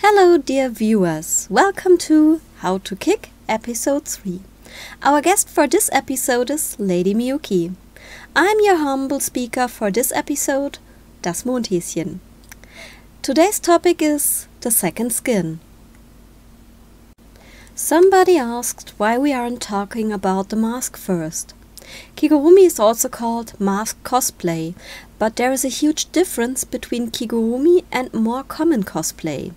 Hello dear viewers, welcome to How to Kick episode 3. Our guest for this episode is Lady Miyuci. I'm your humble speaker for this episode, das Mondhäschen. Today's topic is the second skin. Somebody asked why we aren't talking about the mask first. Kigurumi is also called mask cosplay, but there is a huge difference between Kigurumi and more common cosplay.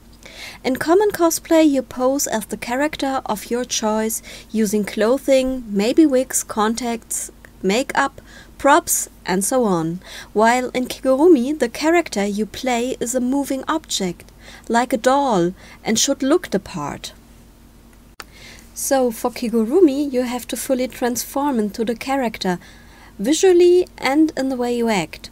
In common cosplay, you pose as the character of your choice using clothing, maybe wigs, contacts, makeup, props, and so on. While in Kigurumi, the character you play is a moving object, like a doll, and should look the part. So for Kigurumi, you have to fully transform into the character, visually and in the way you act.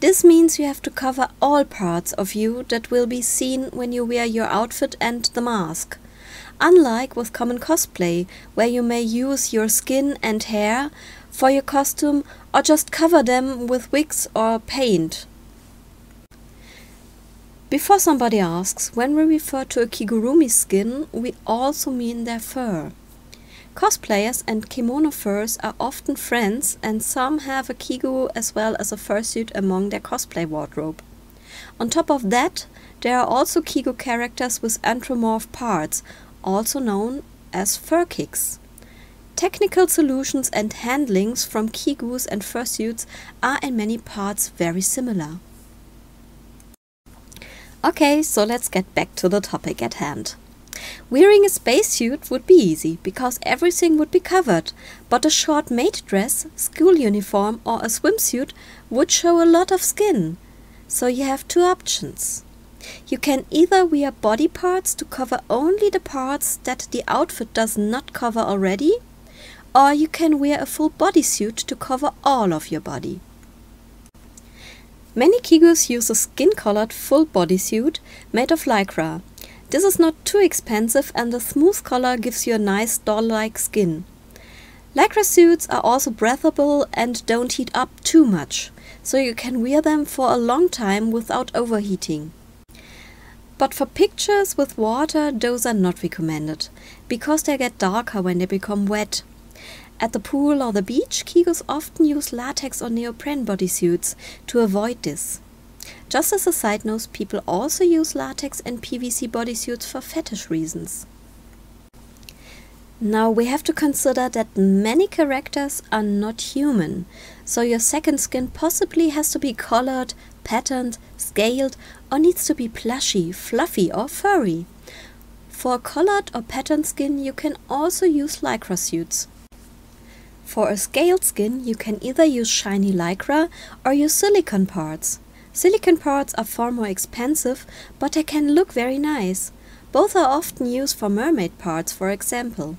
This means you have to cover all parts of you that will be seen when you wear your outfit and the mask. Unlike with common cosplay, where you may use your skin and hair for your costume or just cover them with wigs or paint. Before somebody asks, when we refer to a Kigurumi skin, we also mean their fur. Cosplayers and kimono furs are often friends, and some have a kigu as well as a fursuit among their cosplay wardrobe. On top of that, there are also kigu characters with anthropomorph parts, also known as fur kicks. Technical solutions and handlings from kigus and fursuits are in many parts very similar. Okay, so let's get back to the topic at hand. Wearing a spacesuit would be easy, because everything would be covered, but a short maid dress, school uniform or a swimsuit would show a lot of skin. So you have two options. You can either wear body parts to cover only the parts that the outfit does not cover already, or you can wear a full bodysuit to cover all of your body. Many kigus use a skin-colored full bodysuit made of lycra. This is not too expensive, and the smooth color gives you a nice doll-like skin. Lycra suits are also breathable and don't heat up too much, so you can wear them for a long time without overheating. But for pictures with water, those are not recommended, because they get darker when they become wet. At the pool or the beach, kigus often use latex or neoprene bodysuits to avoid this. Just as a side note, people also use latex and PVC bodysuits for fetish reasons. Now we have to consider that many characters are not human, so your second skin possibly has to be colored, patterned, scaled, or needs to be plushy, fluffy or furry. For a colored or patterned skin, you can also use lycra suits. For a scaled skin, you can either use shiny lycra or use silicone parts. Silicone parts are far more expensive, but they can look very nice. Both are often used for mermaid parts, for example.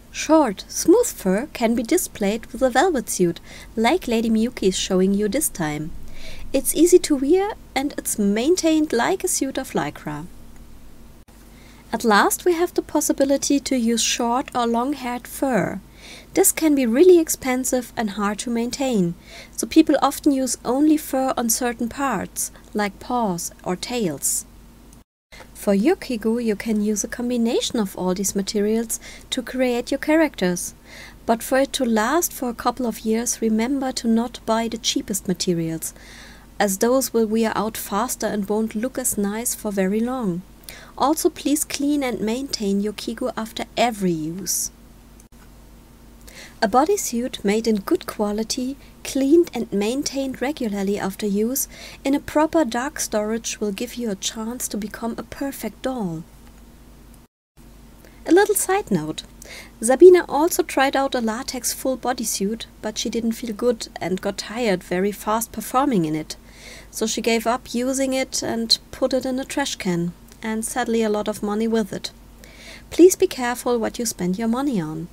Short, smooth fur can be displayed with a velvet suit, like Lady Miyuci is showing you this time. It's easy to wear, and it's maintained like a suit of lycra. At last, we have the possibility to use short or long-haired fur. This can be really expensive and hard to maintain, so people often use only fur on certain parts, like paws or tails. For your kigu, you can use a combination of all these materials to create your characters. But for it to last for a couple of years, remember to not buy the cheapest materials, as those will wear out faster and won't look as nice for very long. Also, please clean and maintain your kigu after every use. A bodysuit made in good quality, cleaned and maintained regularly after use, in a proper dark storage will give you a chance to become a perfect doll. A little side note. Sabine also tried out a latex full bodysuit, but she didn't feel good and got tired very fast performing in it. So she gave up using it and put it in a trash can, and sadly a lot of money with it. Please be careful what you spend your money on.